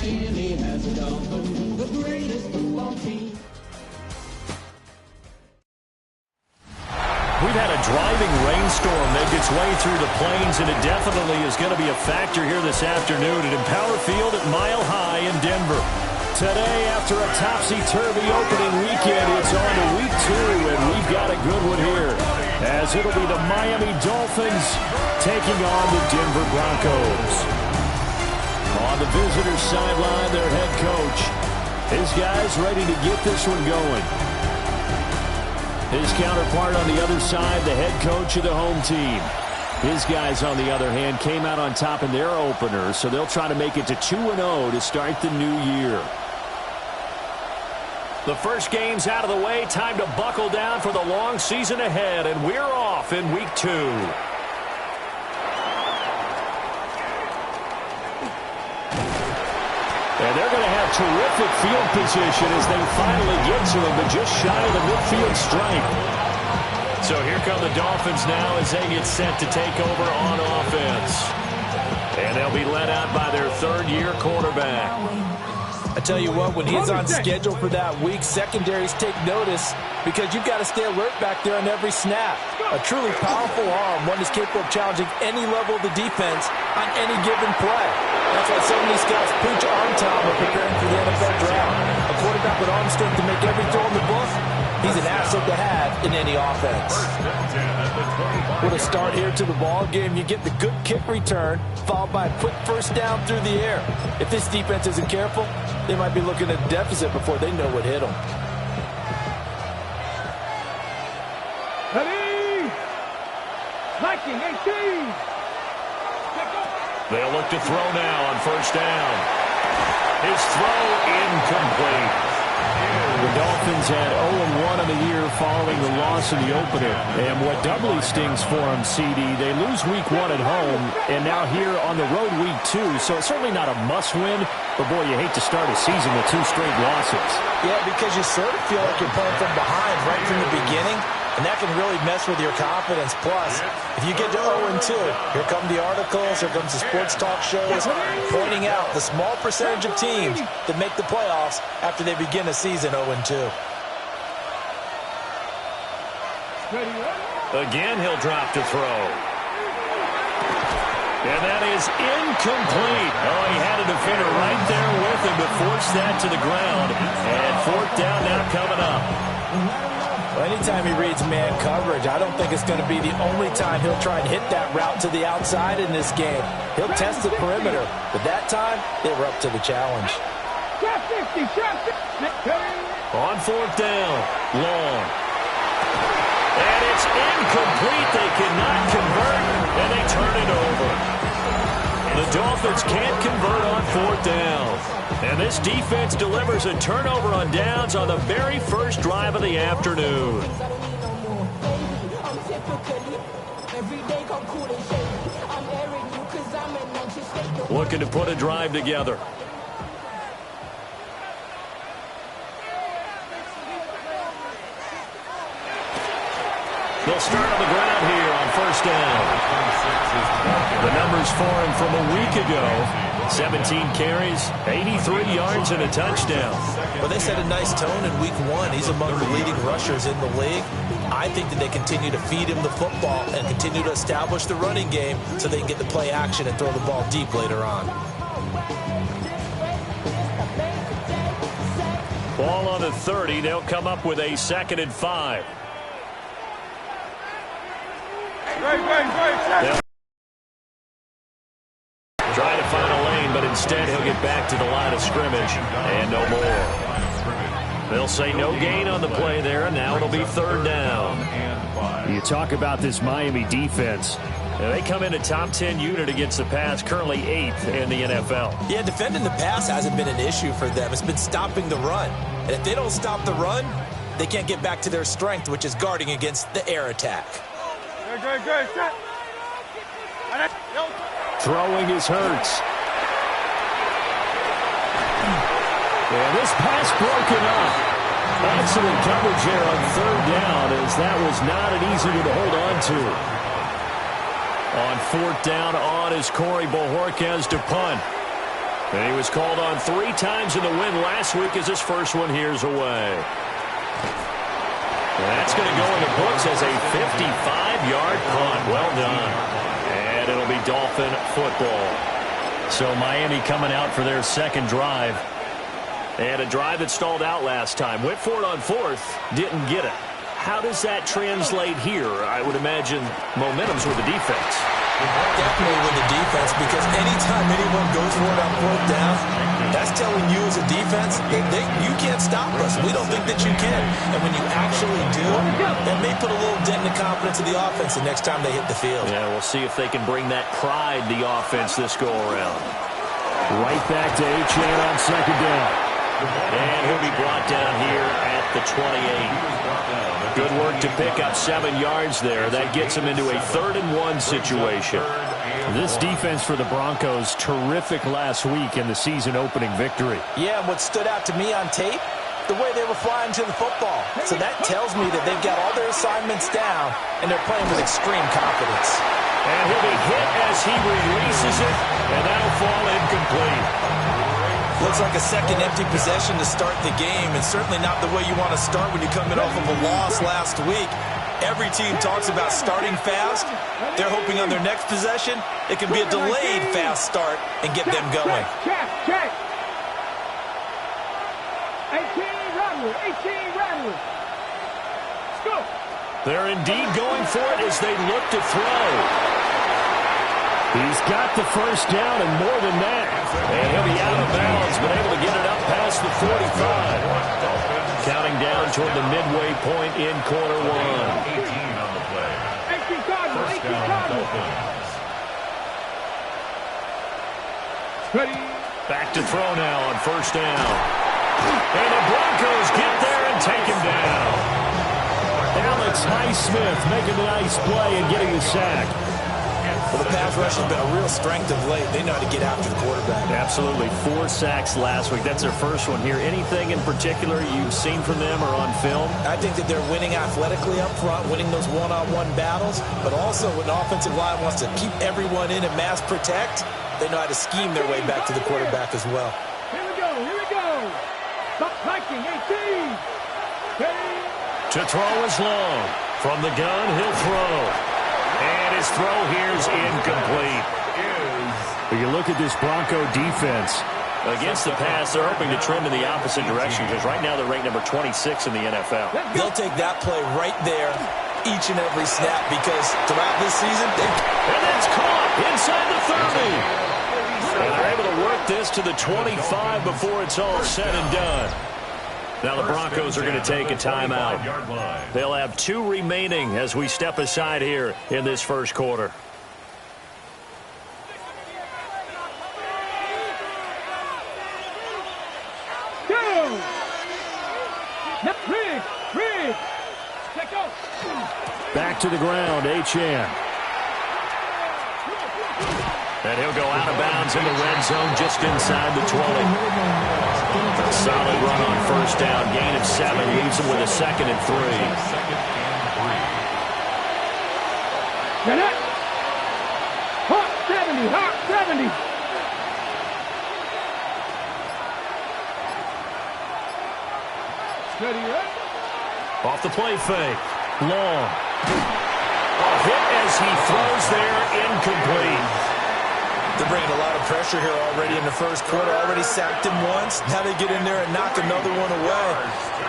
Miami has a Dolphin, the greatest football team. We've had a driving rainstorm make its way through the plains, and it definitely is going to be a factor here this afternoon at Empower Field at Mile High in Denver. Today, after a topsy-turvy opening weekend, it's on to week 2, and we've got a good one here, as it'll be the Miami Dolphins taking on the Denver Broncos. On the visitors' sideline, their head coach. His guys ready to get this one going. His counterpart on the other side, the head coach of the home team. His guys, on the other hand, came out on top in their opener, so they'll try to make it to 2-0 to start the new year. The first game's out of the way. Time to buckle down for the long season ahead, and we're off in week 2. And they're going to have terrific field position as they finally get to him, but just shy of the midfield stripe. So here come the Dolphins now as they get set to take over on offense. And they'll be led out by their third-year quarterback. I tell you what, when he's on schedule for that week, secondaries take notice because you've got to stay alert back there on every snap. A truly powerful arm, one that's capable of challenging any level of the defense on any given play. That's why so many scouts preach arm time when preparing for the NFL draft. A quarterback with arm strength to make every throw in the book, he's an asset to have in any offense. What a start here to the ball game. You get the good kick return, followed by a quick first down through the air. If this defense isn't careful, they might be looking at a deficit before they know what hit them. Ready? 19-18. They'll look to throw now on first down. His throw incomplete. The Dolphins had 0-1 in the year following the loss in the opener. And what doubly stings for them, CD, they lose week 1 at home, and now here on the road week 2. So it's certainly not a must-win, but boy, you hate to start a season with 2 straight losses. Yeah, because you sort of feel like you're playing from behind right from the beginning, and that can really mess with your confidence. Plus, if you get to 0-2, here come the articles, here comes the sports talk shows pointing out the small percentage of teams that make the playoffs after they begin a season 0-2. Again, he'll drop to throw. And that is incomplete. Oh, he had a defender right there with him to force that to the ground. And fourth down now coming up. Well, anytime he reads man coverage, I don't think it's going to be the only time he'll try and hit that route to the outside in this game. He'll test the perimeter, but that time, they were up to the challenge. On fourth down, long. And it's incomplete. They cannot convert, and they turn it over. The Dolphins can't convert on fourth down. And this defense delivers a turnover on downs on the very first drive of the afternoon. Looking to put a drive together. They'll start on the ground here on first down. The numbers for him from a week ago. 17 carries, 83 yards, and a touchdown. Well, they set a nice tone in week 1. He's among the leading rushers in the league. I think that they continue to feed him the football and continue to establish the running game so they can get the play action and throw the ball deep later on. Ball on the 30. They'll come up with a 2nd and 5. Try to find a lane, but instead he'll get back to the line of scrimmage, and no more. They'll say no gain on the play there, and now it'll be 3rd down. You talk about this Miami defense. They come in a top 10 unit against the pass, currently 8th in the NFL. Yeah, defending the pass hasn't been an issue for them. It's been stopping the run. And if they don't stop the run, they can't get back to their strength, which is guarding against the air attack. Throwing is Hurts. And this pass broken up. Excellent coverage here on 3rd down, as that was not an easy one to hold on to. On 4th down, on is Corey Bojorquez to punt. And he was called on 3 times in the win last week as his first one here's away. And that's going to go in the books as a 55-yard punt. Well done. And it'll be Dolphin football. So Miami coming out for their second drive. And a drive that stalled out last time. Went for it on 4th. Didn't get it. How does that translate here? I would imagine momentum's with the defense. Definitely with the defense, because anytime anyone goes for it on 4th down, that's telling you as a defense that you can't stop us. We don't think that you can. And when you actually do, that may put a little dent in the confidence of the offense the next time they hit the field. Yeah, we'll see if they can bring that pride, the offense, this go-around. Right back to Achane on second down. And he'll be brought down here at the 28. Good work to pick up 7 yards there. That gets him into a 3rd-and-1 situation. This defense for the Broncos, terrific last week in the season-opening victory. Yeah, and what stood out to me on tape, the way they were flying to the football. So that tells me that they've got all their assignments down, and they're playing with extreme confidence. And he'll be hit as he releases it, and that'll fall incomplete. Looks like a second empty possession to start the game, and certainly not the way you want to start when you come in off of a loss last week. Every team talks about starting fast. They're hoping on their next possession it can be a delayed fast start and get them going. Check. 18 Rattler. Let's go. They're indeed going for it as they look to throw. He's got the first down and more than that. And he'll be out of bounds, but able to get it up past the 45. Counting down toward the midway point in quarter 1. 18 on the play. 18 Cardinals. Ready. Back to throw now on first down. And the Broncos get there and take him down. Alex Highsmith making a nice play and getting the sack. Well, the pass rush has been a real strength of late. They know how to get after the quarterback. Absolutely. 4 sacks last week. That's their first one here. Anything in particular you've seen from them or on film? I think that they're winning athletically up front, winning those one-on-one battles, but also when the offensive line wants to keep everyone in and mass protect, they know how to scheme their way back to the quarterback as well. Here we go. Stop hiking, 18. Ready. To throw is long. From the gun, he'll throw. And his throw here's incomplete. But you look at this Bronco defense. Against the pass, they're hoping to trend in the opposite direction because right now they're ranked number 26 in the NFL. They'll take that play right there each and every snap because throughout this season, and that's caught inside the 30. And they're able to work this to the 25 before it's all said and done. Now the Broncos are going to take a timeout. They'll have 2 remaining as we step aside here in this first quarter. Go! Rig! Let go! Back to the ground, Achane. And he'll go out of bounds in the red zone just inside the 20. A solid run on first down. Gain of 7 leaves him with a 2nd and 3. Get it! Hot 70! Steady, right? Off the play fake. Long. A hit as he throws there, incomplete. they're bringing a lot of pressure here already in the first quarter. Already sacked him once. Now they get in there and knock another one away.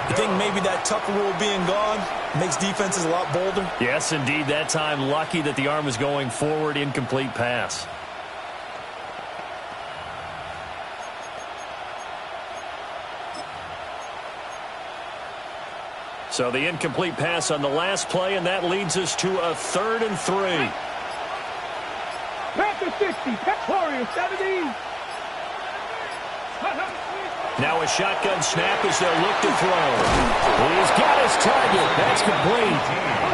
You think maybe that Tucker rule being gone makes defenses a lot bolder? Yes, indeed. That time, lucky that the arm was going forward. Incomplete pass. So the incomplete pass on the last play, and that leads us to a 3rd and 3. Panther 60, Pet Warrior 70. Now a shotgun snap as they'll look to throw. He's got his target. That's complete.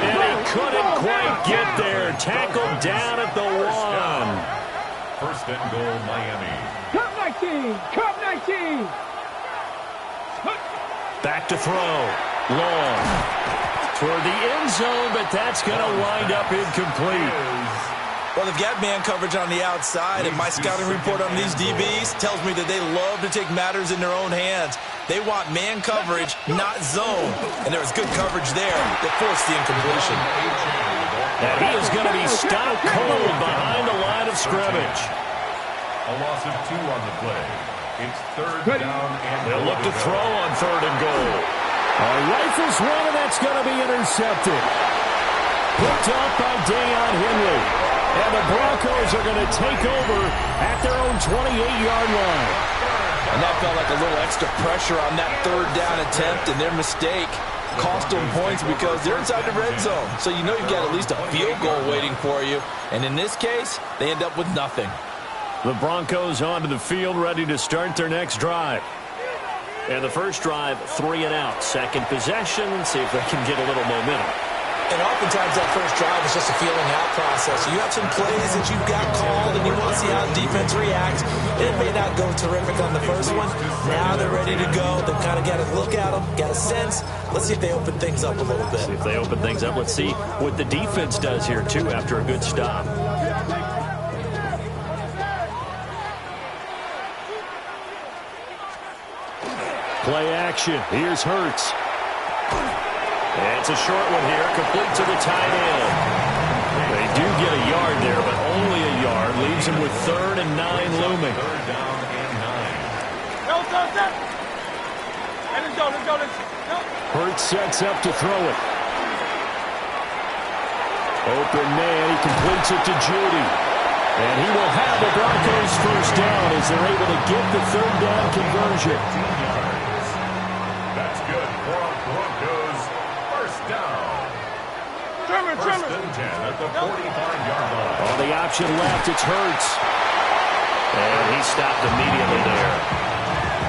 And he couldn't quite get there. Tackled down at the 1. First and goal, Miami. Cup 19, Cup 19. Back to throw. Long. Toward the end zone, but that's going to wind up incomplete. Well, they've got man coverage on the outside, and my scouting report on these DBs tells me that they love to take matters in their own hands. They want man coverage, not zone. And there was good coverage there that forced the incompletion. And he is going to be stopped cold behind the line of scrimmage. A loss of 2 on the play. It's third down and they'll look to throw on 3rd and goal. Rifles one, and that's going to be intercepted. Picked up by Deion Henry. And the Broncos are going to take over at their own 28-yard line. And that felt like a little extra pressure on that 3rd down attempt, and their mistake cost them points because they're inside the red zone. So you know you've got at least a field goal waiting for you. And in this case, they end up with nothing. The Broncos onto the field, ready to start their next drive. And the first drive, 3 and out. Second possession, see if they can get a little momentum. And oftentimes that first drive is just a feeling out process. You have some plays that you've got called, and you want to see how the defense reacts. It may not go terrific on the first one. Now they're ready to go. They've kind of got to look at them, got a sense. Let's see if they open things up a little bit. See if they open things up. Let's see what the defense does here, too, after a good stop. Play action. Here's Hurts. It's a short one here, complete to the tight end. They do get a yard there, but only a yard. Leaves him with 3rd and 9 looming. 3rd down and 9. Hurts sets up to throw it. Open man, he completes it to Judy. And he will have the Broncos first down as they're able to get the 3rd down conversion. 15 yards. That's good for our Broncos. First down. First and 10 at the 45-yard line. On the option left, it's Hurts. And he stopped immediately there.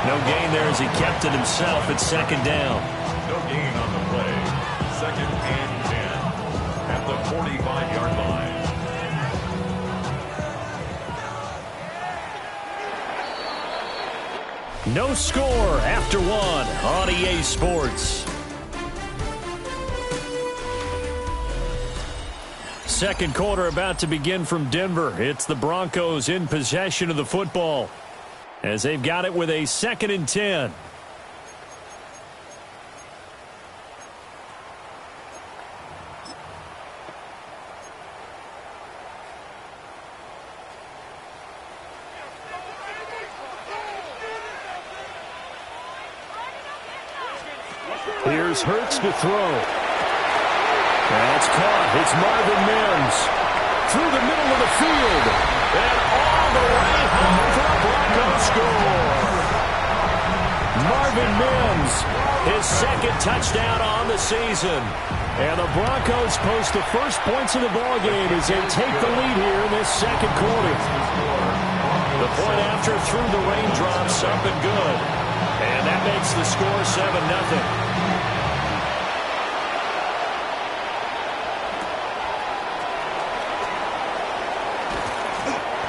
No gain there as he kept it himself at 2nd down. No gain on the play. 2nd and 10 at the 45-yard line. No score after 1 on EA Sports. Second quarter about to begin from Denver. It's the Broncos in possession of the football as they've got it with a 2nd and 10. Here's Hurts to throw. That's caught. It's Marvin Mims. Through the middle of the field. And all the way home for a Broncos score. Marvin Mims, his 2nd touchdown on the season. And the Broncos post the first points of the ballgame as they take the lead here in this 2nd quarter. The point after through the raindrops up and good. And that makes the score 7-0.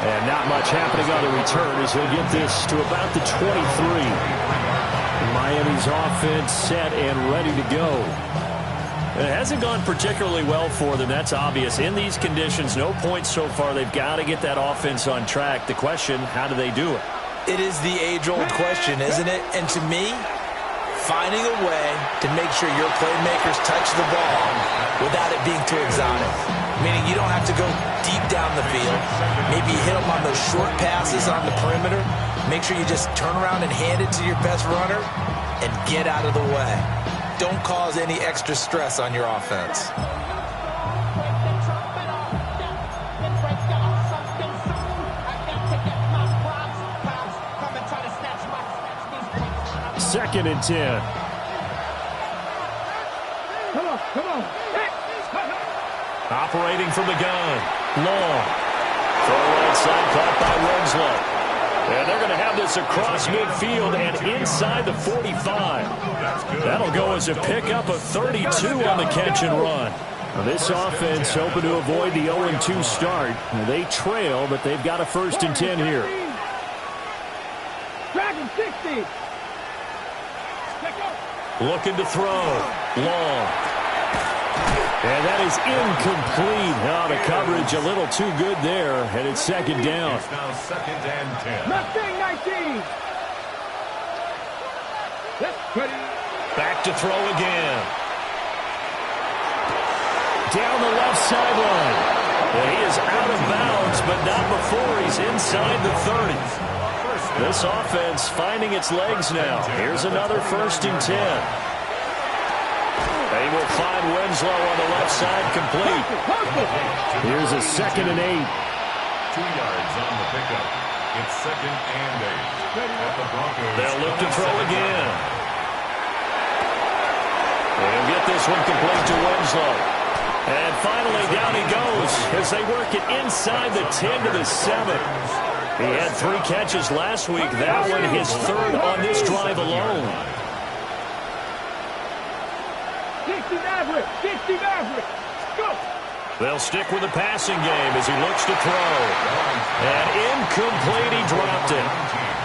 And not much happening on the return as he'll get this to about the 23. Miami's offense set and ready to go. It hasn't gone particularly well for them, that's obvious. In these conditions, no points so far. They've got to get that offense on track. The question, how do they do it? It is the age-old question, isn't it? And to me, finding a way to make sure your playmakers touch the ball without it being too exotic. Meaning you don't have to go deep down the field. Maybe you hit them on those short passes on the perimeter. Make sure you just turn around and hand it to your best runner and get out of the way. Don't cause any extra stress on your offense. Second and 10. Come on. Operating from the gun. Long. Throw right side, caught by Winslow. And they're going to have this across midfield and inside the 45. That'll go as a pickup of 32 on the catch and run. Now this offense hoping to avoid the 0-2 start. They trail, but they've got a 1st and 10 here. Dragon 60. Pick up. Looking to throw. Long. And that is incomplete. Oh, the coverage a little too good there, and it's second down. It's now 2nd and 10. Nothing, 19. Back to throw again. Down the left sideline. He is out of bounds, but not before he's inside the 30. This offense finding its legs now. Here's another 1st and 10. They will find Winslow on the left side complete. Here's a 2nd and 8. 2 yards on the pickup. It's 2nd and 8. At the Broncos. They'll look to throw again. They'll get this one complete to Winslow. And finally, down he goes as they work it inside the 10 to the 7. He had 3 catches last week. That one his 3rd on this drive alone. 60 Maverick. 60 Maverick. Go. They'll stick with the passing game as he looks to throw. And incomplete, he dropped it.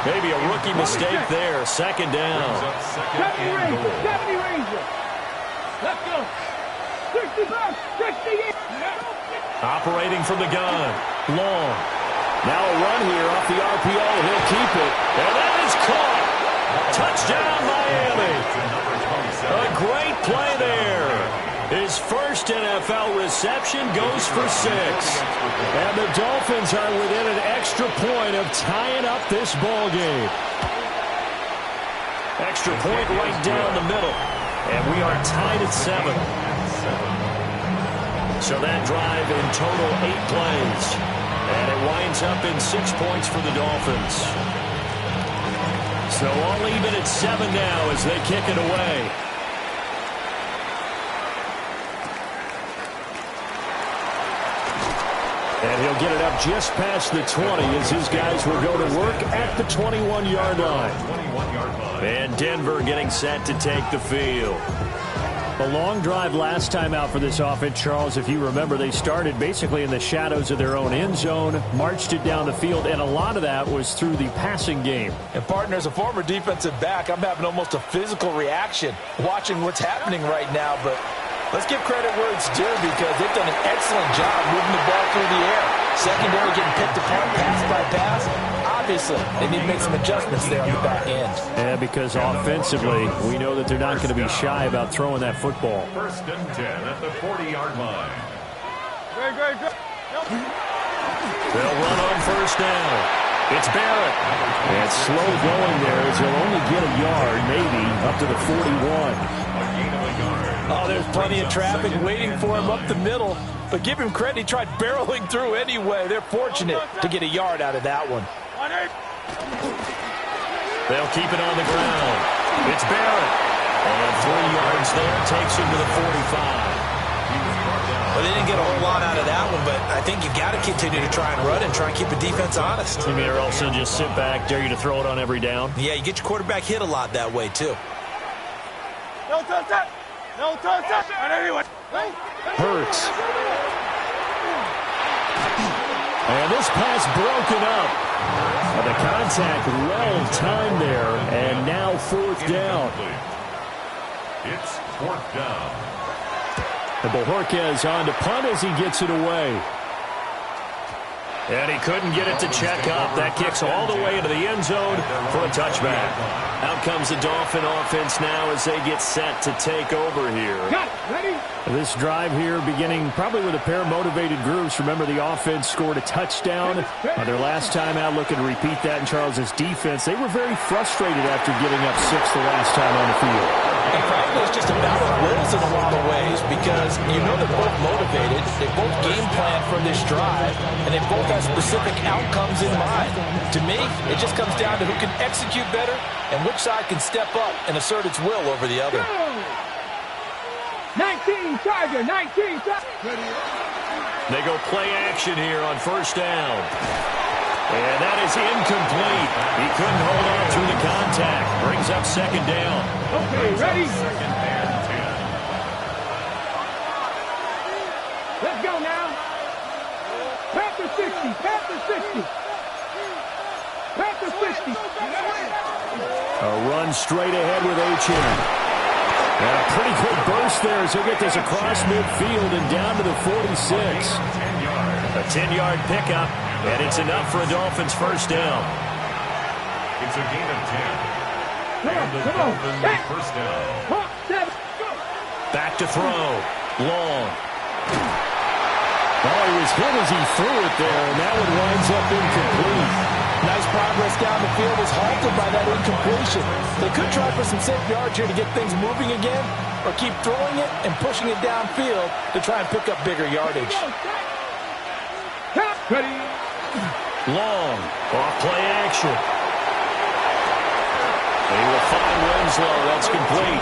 Maybe a rookie mistake there. 2nd down. 70 Ranger. 70 Ranger. Let's go. 65. 68. Operating from the gun. Long. Now a run here off the RPO. He'll keep it. And that is caught. Touchdown, Miami. A great play there. His first NFL reception goes for 6. And the Dolphins are within an extra point of tying up this ball game. Extra point right down the middle. And we are tied at 7. So that drive in total 8 plays. And it winds up in 6 points for the Dolphins. So all even at 7 now as they kick it away. And he'll get it up just past the 20 as his guys will go to work at the 21-yard line. And Denver getting set to take the field. A long drive last time out for this offense, Charles. If you remember, they started basically in the shadows of their own end zone, marched it down the field, and a lot of that was through the passing game. And, partner, as a former defensive back, I'm having almost a physical reaction watching what's happening right now. But let's give credit where it's due because they've done an excellent job moving the ball through the air. Secondary getting picked apart pass by pass. Obviously, they need to make some adjustments there on the back end. Yeah, because offensively, we know that they're not going to be shy about throwing that football. 1st and 10 at the 40-yard line. Great. They'll run on 1st down. It's Barrett. And slow going there as he'll only get a yard, maybe, up to the 41. A gain of a yard. Oh, there's plenty of traffic waiting for him up the middle. But give him credit, he tried barreling through anyway. They're fortunate to get a yard out of that one. They'll keep it on the ground. It's Barrett. And 3 yards there, takes him to the 45. Well, they didn't get a whole lot out of that one, but I think you got to continue to try and run and try and keep the defense honest. You mean or else they'll just sit back, dare you to throw it on every down? Yeah, you get your quarterback hit a lot that way, too. No touch that. No touch that. And anyway. Hurts. And this pass broken up. And the contact well timed there. And now 4th down. It's 4th down. And Bojorquez on to punt as he gets it away. And he couldn't get it to check up. That kicks all the way into the end zone for a touchback. Out comes the Dolphin offense now as they get set to take over here. Got it. Ready? This drive here beginning probably with a pair of motivated groups. Remember, the offense scored a touchdown on their last time out, looking to repeat that in Charles's defense. They were very frustrated after giving up 6 the last time on the field. And probably it's just a battle of wills in a lot of ways because you know they're both motivated. They both game plan for this drive, and they both have specific outcomes in mind. To me, it just comes down to who can execute better and which side can step up and assert its will over the other. 19 Tiger. 19 Tiger. They go play action here on 1st down. And that is incomplete. He couldn't hold on through the contact. Brings up 2nd down. Okay, ready? 2nd and 10. Let's go now. Panther 60. Panther 60. Panther 60. A run straight ahead with H.M. And a pretty quick burst there as he'll get this across midfield and down to the 46. A 10-yard pickup, and it's enough for a Dolphins first down. It's a gain of 10. And the Dolphins first down. Back to throw. Long. Oh, he was hit as he threw it there, and that one winds up incomplete. Nice progress down the field was halted by that incompletion. They could try for some safe yards here to get things moving again, or keep throwing it and pushing it downfield to try and pick up bigger yardage. Long. Off play action. He will find Winslow. That's complete.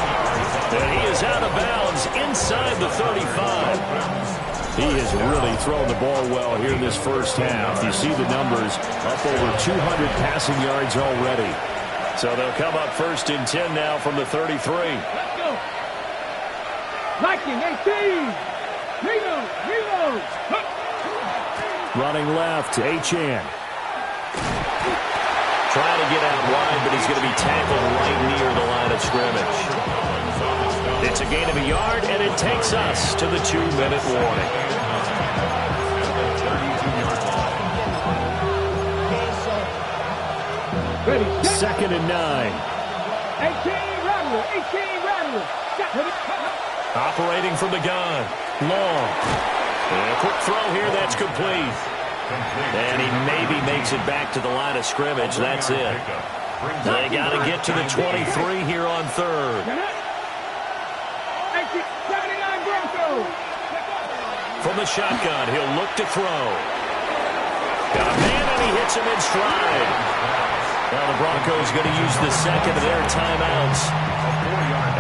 And he is out of bounds inside the 35. He has really thrown the ball well here in this first half. You see the numbers, up over 200 passing yards already. So they'll come up first and 10 now from the 33. Let's go. Liking 18. Reload. Running left, Achane. Trying to get out wide, but he's going to be tackled right near the line of scrimmage. It's a gain of a yard, and it takes us to the 2-minute warning. Second and 9. 18 Rattler. Operating from the gun. Long. And a quick throw here, that's complete. And he maybe makes it back to the line of scrimmage. That's it. They got to get to the 23 here on third. From the shotgun, he'll look to throw. Got a man, and he hits him in stride. Now the Broncos going to use the second of their timeouts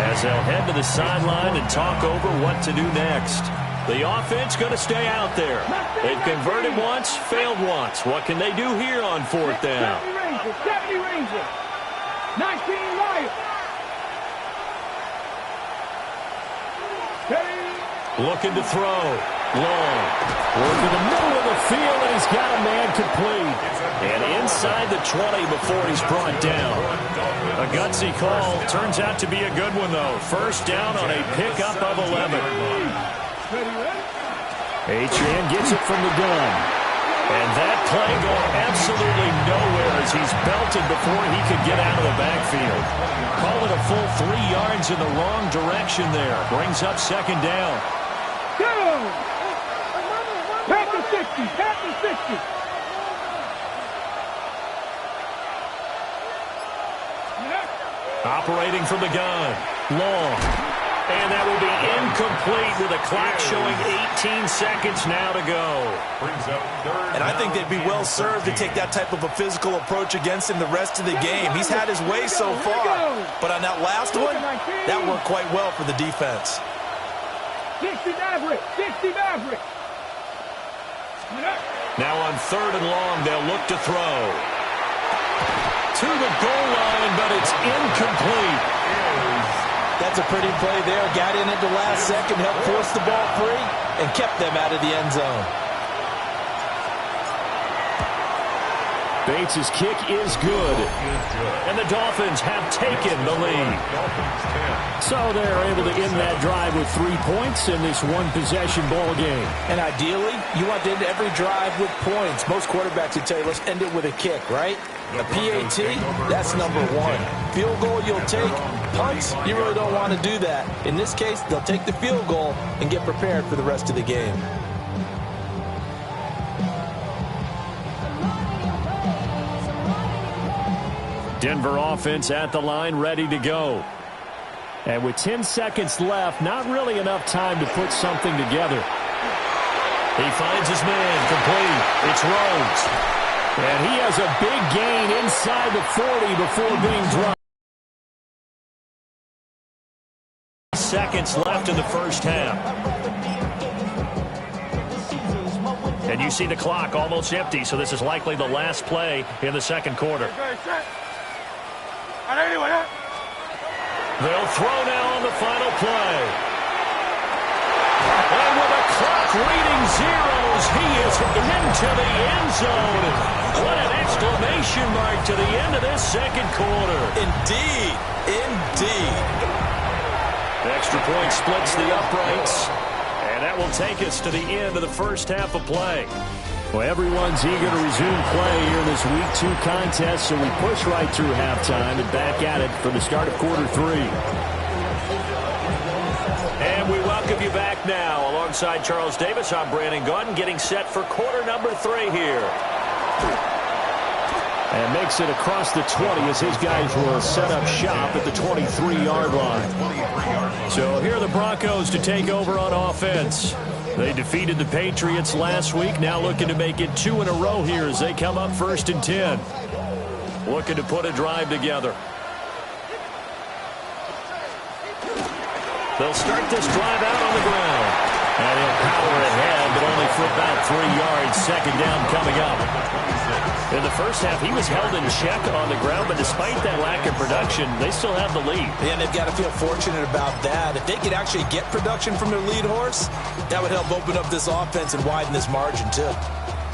as they'll head to the sideline and talk over what to do next. The offense going to stay out there. They've converted once, failed once. What can they do here on fourth down? 70 Ranger. 19 Lions. Looking to throw. Long. Work in the middle of the field, and he's got a man complete. And inside the 20 before he's brought down. A gutsy call. Turns out to be a good one, though. First down on a pickup of 11. Achane gets it from the gun. And that play going absolutely nowhere as he's belted before he could get out of the backfield. Call it a full 3 yards in the wrong direction there. Brings up second down. Go! Back to 60. Operating from the gun. Long. And that will be incomplete with a clock showing 18 seconds now to go. And I think they'd be well served to take that type of a physical approach against him the rest of the game. He's had his way so far. But on that last one, that worked quite well for the defense. 60 Maverick. Now on third and long, they'll look to throw. To the goal line, but it's incomplete. That's a pretty play there. Got in at the last second, helped force the ball free, and kept them out of the end zone. Bates' kick is good. And the Dolphins have taken the lead. So they're able to end that drive with 3 points in this one-possession ball game. And ideally, you want to end every drive with points. Most quarterbacks would tell you, let's end it with a kick, right? A PAT, that's number one. Field goal you'll take. Punts, you really don't want to do that. In this case, they'll take the field goal and get prepared for the rest of the game. Denver offense at the line, ready to go. And with 10 seconds left, not really enough time to put something together. He finds his man, complete. It's Rhodes. And he has a big gain inside the 40 before being dropped. Seconds left in the first half. And you see the clock almost empty, so this is likely the last play in the second quarter. They'll throw now on the final play. And with the clock reading zeros, he is into the end zone. What an exclamation mark to the end of this second quarter. Indeed. The extra point splits the uprights. And that will take us to the end of the first half of play. Well, everyone's eager to resume play here in this Week 2 contest, so we push right through halftime and back at it for the start of quarter 3. And we welcome you back now. Alongside Charles Davis, I'm Brandon Gaudin, getting set for quarter number 3 here. And makes it across the 20 as his guys will set up shop at the 23-yard line. So here are the Broncos to take over on offense. They defeated the Patriots last week, now looking to make it 2 in a row here as they come up 1st and 10. Looking to put a drive together. They'll start this drive out on the ground. And he'll power ahead, but only for about 3 yards. 2nd down coming up. In the first half, he was held in check on the ground, but despite that lack of production, they still have the lead. And they've got to feel fortunate about that. If they could actually get production from their lead horse, that would help open up this offense and widen this margin, too.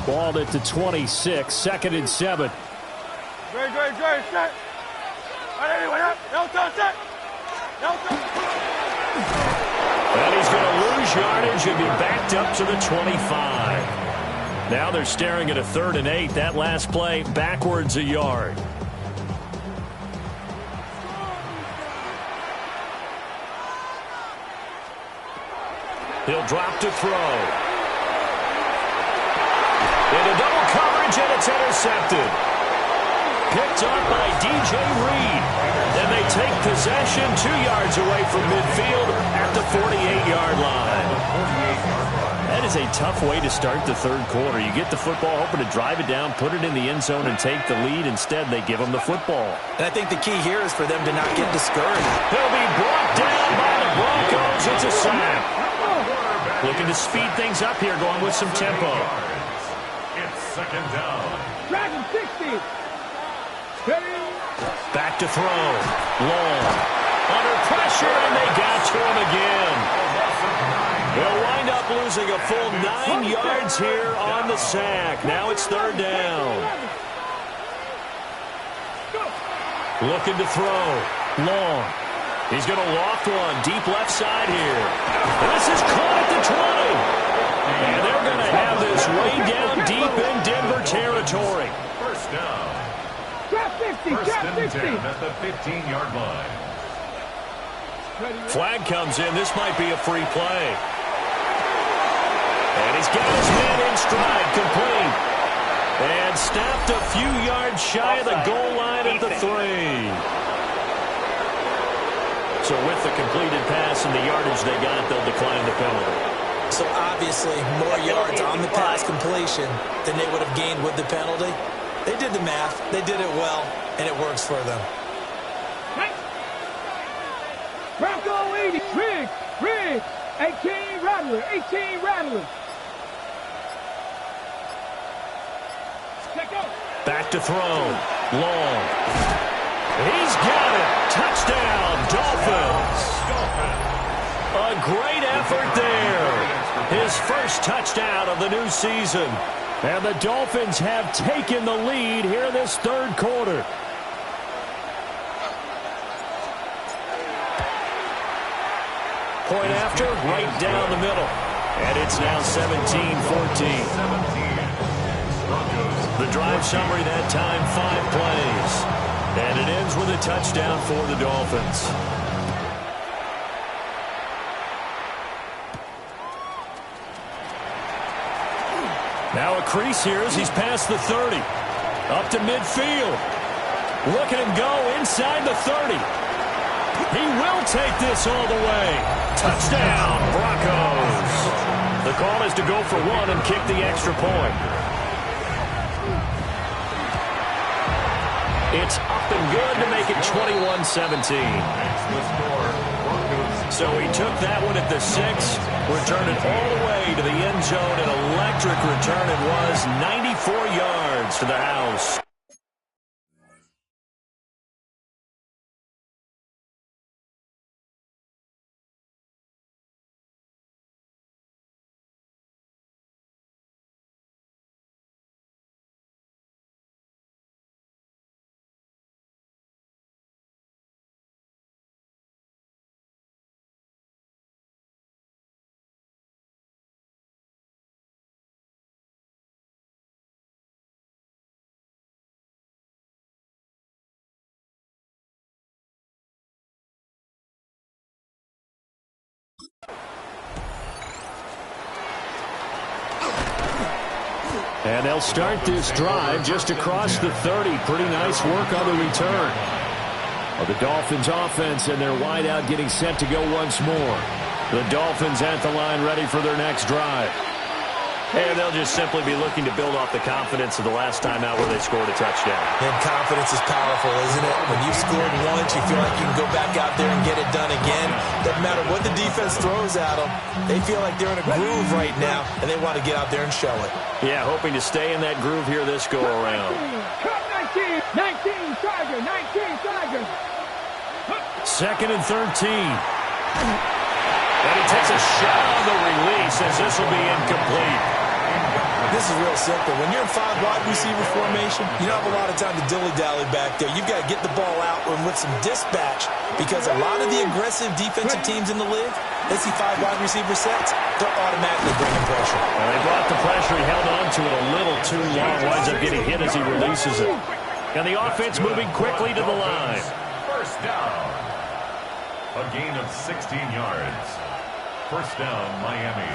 Balled at the 26, 2nd and 7. And he's going to lose yardage and be backed up to the 25. Now they're staring at a 3rd and 8. That last play backwards a yard. He'll drop to throw. Into double coverage, and it's intercepted. Picked up by DJ Reed. And they take possession 2 yards away from midfield at the 48-yard line. That is a tough way to start the 3rd quarter. You get the football, hoping to drive it down, put it in the end zone, and take the lead. Instead, they give them the football. And I think the key here is for them to not get discouraged. He'll be brought down by the Broncos. It's a sack. Looking to speed things up here, going with some tempo. It's 2nd down. Drag him 60. Back to throw. Long. Under pressure, and they got to him again. They'll wind up losing a full 9 yards here on the sack. Now it's 3rd down. Looking to throw. Long. He's going to loft one deep left side here. And this is caught at the 20. And they're going to have this way down deep in Denver territory. 1st down. Drop 50. 1st and 10 at the 15-yard line. Flag comes in. This might be a free play. And he's got his man in stride, complete. And stopped a few yards shy of the goal line at the 3. So with the completed pass and the yardage they got, they'll decline the penalty. So obviously more yards on the pass completion than they would have gained with the penalty. They did the math. They did it well, and it works for them. Bronco 80. Rig. 18 Rattler. Back to throw. Long. He's got it. Touchdown, Dolphins. A great effort there. His first touchdown of the new season. And the Dolphins have taken the lead here this 3rd quarter. Point after, right down the middle. And it's now 17-14. The drive summary that time, 5 plays. And it ends with a touchdown for the Dolphins. Now a crease here as he's past the 30. Up to midfield. Look at him go inside the 30. He will take this all the way. Touchdown, Broncos. The call is to go for 1 and kick the extra point. It's up and good to make it 21-17. So he took that one at the 6, returned it all the way to the end zone. An electric return it was, 94 yards to the house. And they'll start this drive just across the 30. Pretty nice work on the return. Well, the Dolphins offense and their wideout getting set to go once more. The Dolphins at the line ready for their next drive. And they'll just simply be looking to build off the confidence of the last time out where they scored a touchdown. And confidence is powerful, isn't it? When you've scored once, you feel like you can go back out there and get it done again. Doesn't matter what the defense throws at them. They feel like they're in a groove right now, and they want to get out there and show it. Yeah, hoping to stay in that groove here this go-around. 19, Tiger, 19, Tiger. Second and 13. And he takes a shot on the release as this will be incomplete. This is real simple. When you're in 5 wide receiver formation, you don't have a lot of time to dilly-dally back there. You've got to get the ball out and with some dispatch, because a lot of the aggressive defensive teams in the league, they see 5 wide receiver sets, they're automatically bringing pressure. Well, they brought the pressure. He held on to it a little too long. Winds up getting hit as he releases it. And the offense moving quickly to the line. First down. A gain of 16 yards. First down, Miami.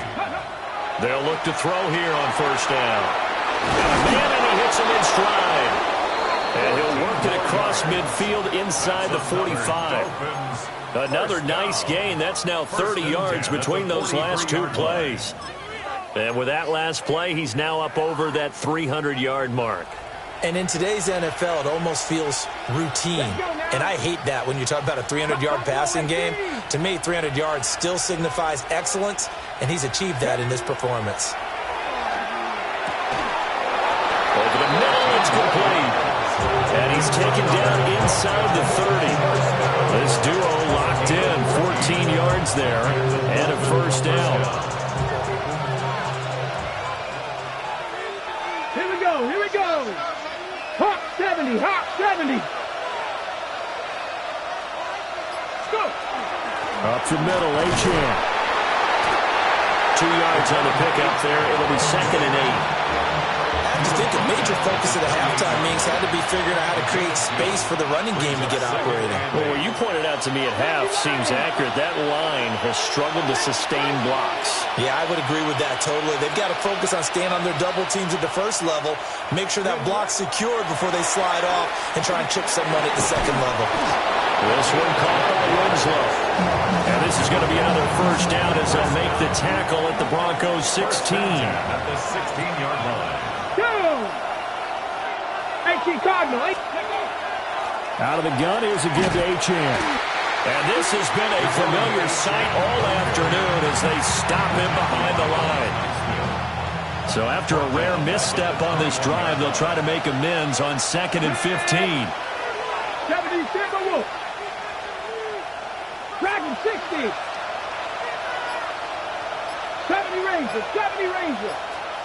They'll look to throw here on first down. Got a man, and he hits him in stride. And he'll work it across midfield inside the 45. Another nice gain. That's now 30 yards between those last 2 plays. And with that last play, he's now up over that 300-yard mark. And in today's NFL, it almost feels routine. And I hate that when you talk about a 300-yard passing game. To me, 300 yards still signifies excellence, and he's achieved that in this performance. Over the middle, it's complete. And he's taken down inside the 30. This duo locked in, 14 yards there, and a first down. Here we go, here we go. Hop 70, hop 70. Go. Up the middle, Achane. 2 yards on the pickup there. It'll be second and 8. I just think a major focus of the halftime meetings had to be figuring out how to create space for the running game to get operating. Well, what you pointed out to me at half seems accurate. That line has struggled to sustain blocks. Yeah, I would agree with that totally. They've got to focus on staying on their double teams at the first level, make sure that block's secured before they slide off, and try and chip someone at the second level. This one caught by Winslow. And this is going to be another first down as they'll make the tackle at the Broncos 16. At the 16-yard line. Go. 18 Cardinal. Out of the gun, here's a give to Achane. And this has been a familiar sight all afternoon as they stop him behind the line. So after a rare misstep on this drive, they'll try to make amends on 2nd and 15. 70 Timberwolf. Dragon 60. 70 Ranger. 70 Ranger.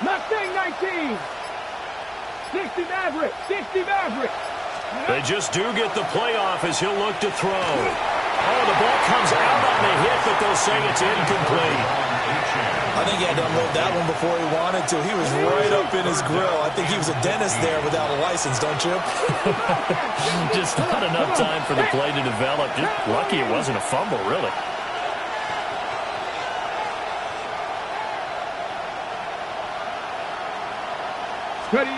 Mustang 19. 60 Maverick. 60 Maverick. They just do get the playoff as he'll look to throw. Oh, the ball comes out on the hit, but they'll say it's incomplete. I think he had to unload that one before he wanted to. He was right up in his grill. I think he was a dentist there without a license, don't you? Just not enough time for the play to develop. Just lucky it wasn't a fumble, really. Ready.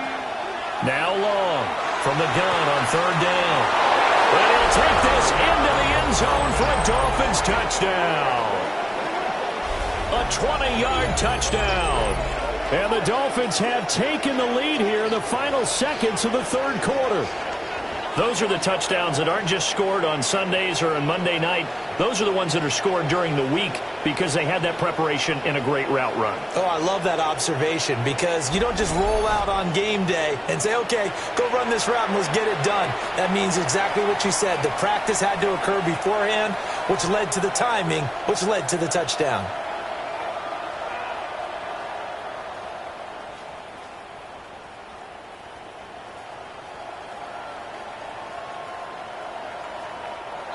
Now Long from the gun on third down. And he'll take this into the end zone for a Dolphins touchdown. A 20-yard touchdown. And the Dolphins have taken the lead here in the final seconds of the third quarter. Those are the touchdowns that aren't just scored on Sundays or on Monday night. Those are the ones that are scored during the week because they had that preparation in a great route run. Oh, I love that observation because you don't just roll out on game day and say, okay, go run this route and let's get it done. That means exactly what you said. The practice had to occur beforehand, which led to the timing, which led to the touchdown.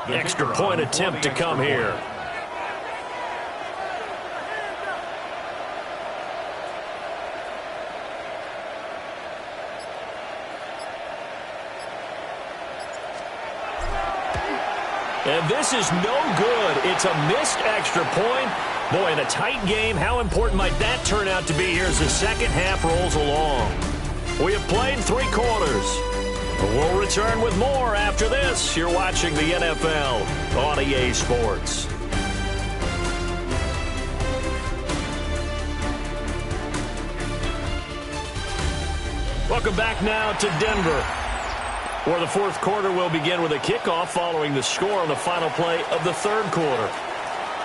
Extra point attempt to come here. And this is no good. It's a missed extra point, Boy, in a tight game, how important might that turn out to be here as the second half rolls along? We have played 3 quarters. We'll return with more after this. You're watching the NFL on EA Sports. Welcome back now to Denver, where the fourth quarter will begin with a kickoff following the score on the final play of the third quarter.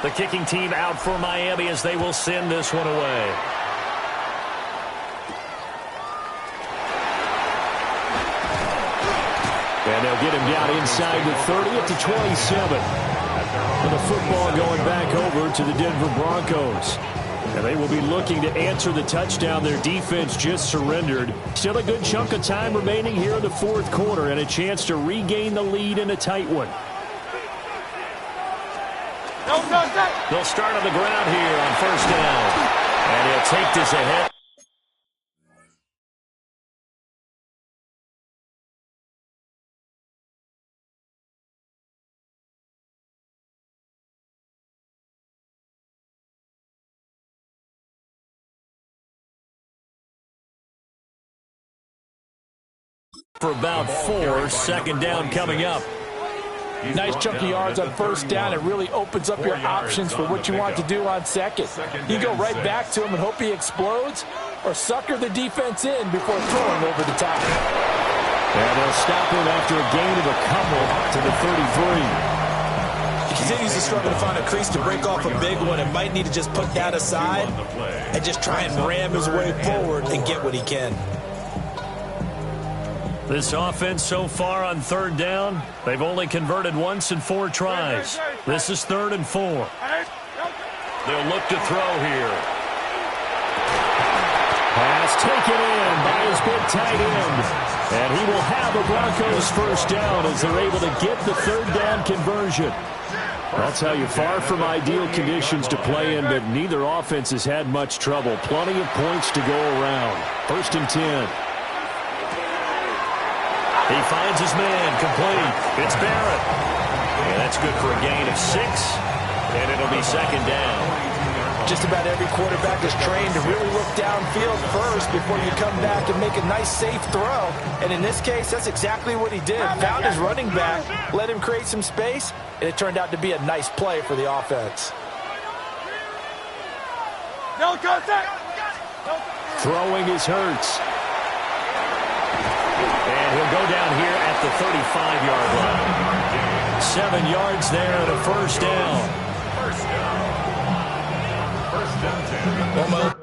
The kicking team out for Miami as they will send this one away. And they'll get him down inside the 30 at the 27. And the football going back over to the Denver Broncos. And they will be looking to answer the touchdown their defense just surrendered. Still a good chunk of time remaining here in the fourth quarter and a chance to regain the lead in a tight one. They'll start on the ground here on first down. And he'll take this ahead. For about 4, second down coming up. Nice chunk of yards on first down. It really opens up your options for what you want to do on second. You go right back to him and hope he explodes, or sucker the defense in before throwing over the top. And they'll stop him after a gain of a couple to the 33. He continues to struggle to find a crease to break off a big one and might need to just put that aside and just try and ram his way forward and get what he can. This offense so far on third down, they've only converted once in 4 tries. This is 3rd and 4. They'll look to throw here. Pass taken in by his big tight end. And he will have a Broncos first down as they're able to get the third down conversion. I'll tell you, far from ideal conditions to play in, but neither offense has had much trouble. Plenty of points to go around. 1st and 10. He finds his man, complete. It's Barrett. And that's good for a gain of 6, and it'll be second down. Just about every quarterback is trained to really look downfield first before you come back and make a nice, safe throw. And in this case, that's exactly what he did. Found his running back, let him create some space, and it turned out to be a nice play for the offense. Throwing is Hurts. And he'll go down here at the 35-yard line. 7 yards there and a first down. First and 10.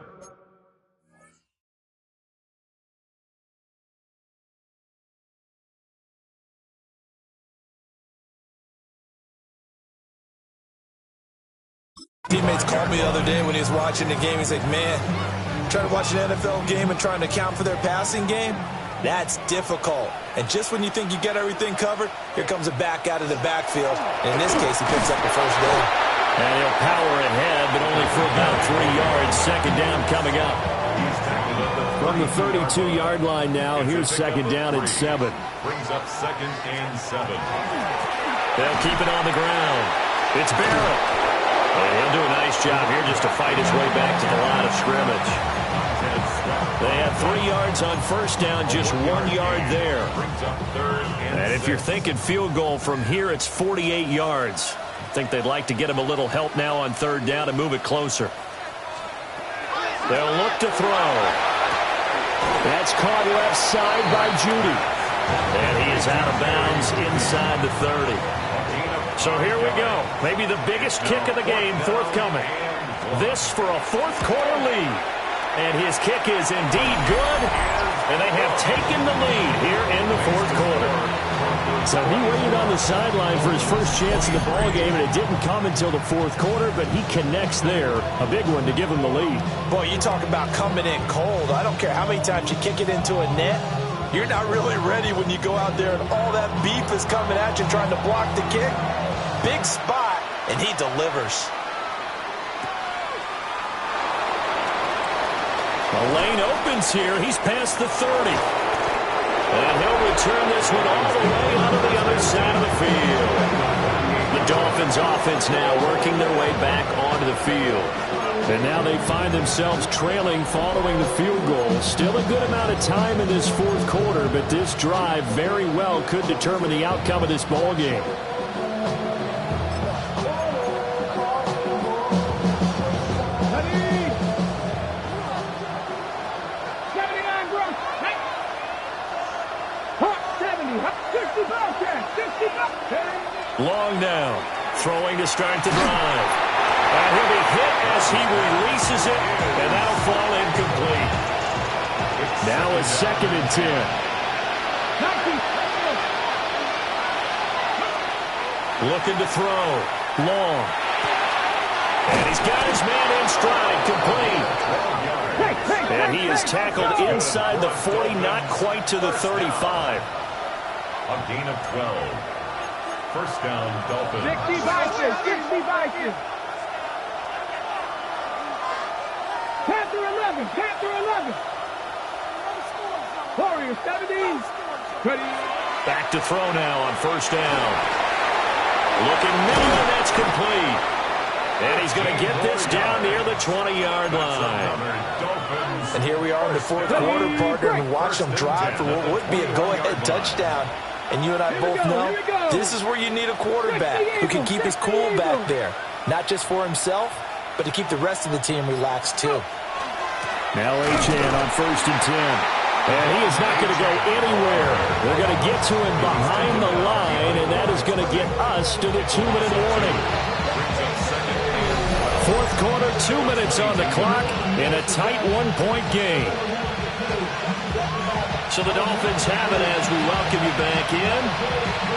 Teammates called me the other day when he was watching the game. He's like, man, trying to watch an NFL game and trying to account for their passing game? That's difficult. And just when you think you get everything covered, here comes a back out of the backfield. And in this case, he picks up the first down. And he'll power ahead, but only for about 3 yards. Second down coming up. From the 32-yard line now, here's second down and 7. Brings up 2nd and 7. They'll keep it on the ground. It's Barrett. And he'll do a nice job here just to fight his way back to the line of scrimmage. They had 3 yards on first down, just 1 yard there. And if you're thinking field goal from here, it's 48 yards. I think they'd like to get him a little help now on third down and move it closer. They'll look to throw. That's caught left side by Judy. And he is out of bounds inside the 30. So here we go. Maybe the biggest kick of the game forthcoming. This for a fourth quarter lead. And his kick is indeed good. And they have taken the lead here in the fourth quarter. So he waited on the sideline for his first chance in the ballgame, and it didn't come until the fourth quarter, but he connects there. A big one to give him the lead. Boy, you talk about coming in cold. I don't care how many times you kick it into a net. You're not really ready when you go out there and all that beef is coming at you trying to block the kick. Big spot, and he delivers. The lane opens here. He's past the 30. And he'll return this one all the way onto the other side of the field. The Dolphins offense now working their way back onto the field. And now they find themselves trailing following the field goal. Still a good amount of time in this fourth quarter, but this drive very well could determine the outcome of this ball game. Long down, throwing to start the drive. And he'll be hit as he releases it, and that'll fall incomplete. Now a 2nd and 10. Looking to throw. Long. And he's got his man in stride, complete. And he is tackled inside the 40, not quite to the 35. A gain of 12. First down, Dolphins. 60 Vikings, 60 Vikings. Panther 11, Panther 11. Warriors 70s. Ready. Back to throw now on first down. Looking middle, and that's complete. And he's going to get this down near the 20-yard line. And here we are in the fourth quarter, partner, and watch them drive for what would be a go-ahead touchdown. And you and I both know this is where you need a quarterback who can keep his cool back there. Not just for himself, but to keep the rest of the team relaxed too. Now Achane on 1st and 10. And he is not going to go anywhere. They're going to get to him behind the line, and that is going to get us to the 2-minute warning. Fourth quarter, 2 minutes on the clock in a tight 1-point game. So the Dolphins have it as we welcome you back in.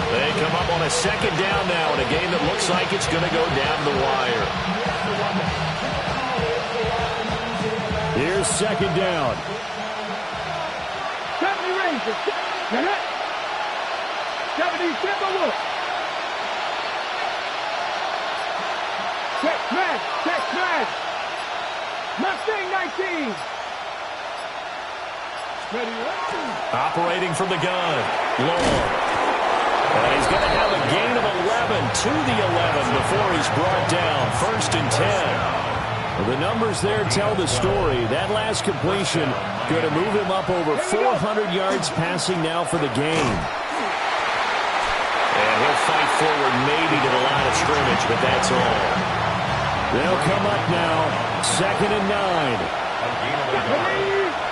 They come up on a 2nd down now in a game that looks like it's going to go down the wire. Here's 2nd down. 70 Rangers. 70 Timberwolves. Check smash, check smash. Mustang 19. Ready, operating from the gun. Long. And he's going to have a gain of 11 to the 11 before he's brought down. 1st and 10. Well, the numbers there tell the story. That last completion going to move him up over 400 yards passing now for the game. And he'll fight forward maybe to the line of scrimmage, but that's all. They'll come up now. 2nd and 9.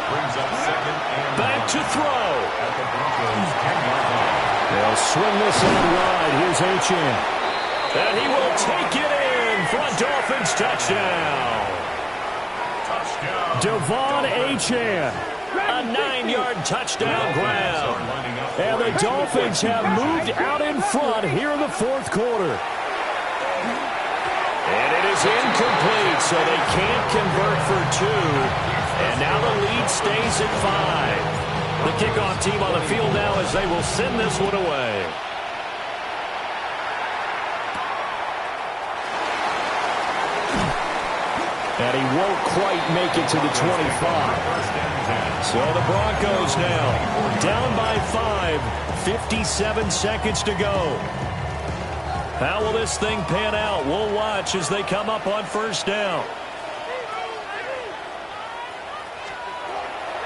Brings up 2nd and back to throw. at the Broncos' 10-yard line. They'll swing this out wide. Here's Achane. And he will take it in for a Dolphins touchdown. Touchdown. Devon Achane. A 9-yard touchdown grab. And the Dolphins have moved out in front here in the fourth quarter. And it is incomplete, so they can't convert for 2. And now the lead stays at 5. The kickoff team on the field now as they will send this one away. And he won't quite make it to the 25. So the Broncos now down by 5, 57 seconds to go. How will this thing pan out? We'll watch as they come up on first down.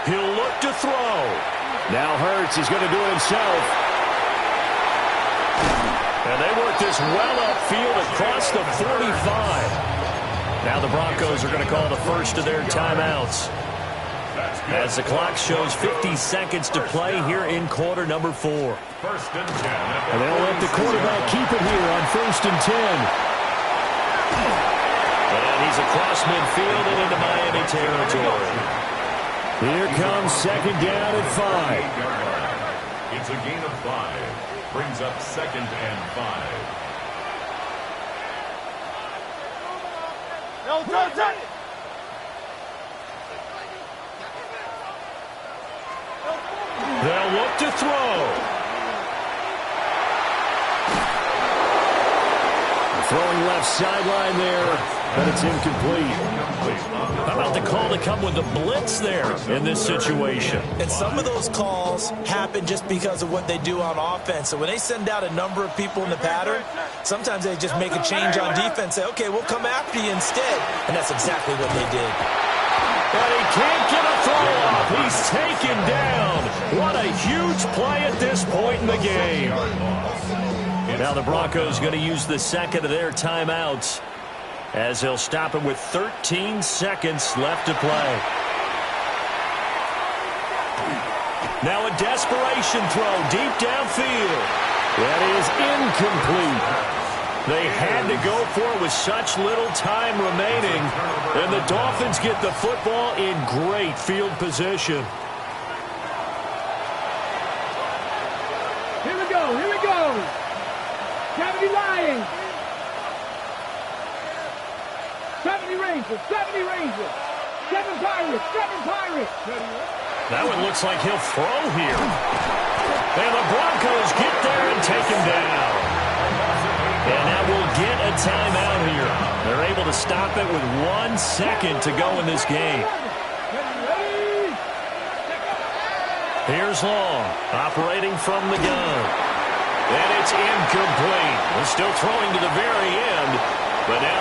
He'll look to throw. Now Hurts is going to do it himself. And they work this well upfield across the 45. Now the Broncos are going to call the first of their timeouts, as the clock shows 50 seconds to play here in quarter number 4. First and 10. And they'll let the quarterback keep it here on 1st and 10. And he's across midfield and into Miami territory. Here comes 2nd down at 5. It's a gain of 5. Brings up 2nd and 5. They'll look to throw. Throwing left sideline there. but it's incomplete. How about the call to come with the blitz there in this situation? And some of those calls happen just because of what they do on offense. So when they send out a number of people in the pattern, sometimes they just make a change on defense, say, okay, we'll come after you instead. And that's exactly what they did. But he can't get a throw off. He's taken down. What a huge play at this point in the game. Now the Broncos going to use the second of their timeouts as they'll stop it with 13 seconds left to play. Now a desperation throw deep downfield. That is incomplete. They had to go for it with such little time remaining. And the Dolphins get the football in great field position. Here we go, here we go. 70 Lions. 70 Rangers, 70 Rangers. 7 Pirates, 7 Pirates. That one looks like he'll throw here. And the Broncos get there and take him down. And that will get a timeout here. They're able to stop it with 1 second to go in this game. Here's Long, operating from the gun. And it's incomplete. They're still throwing to the very end, but now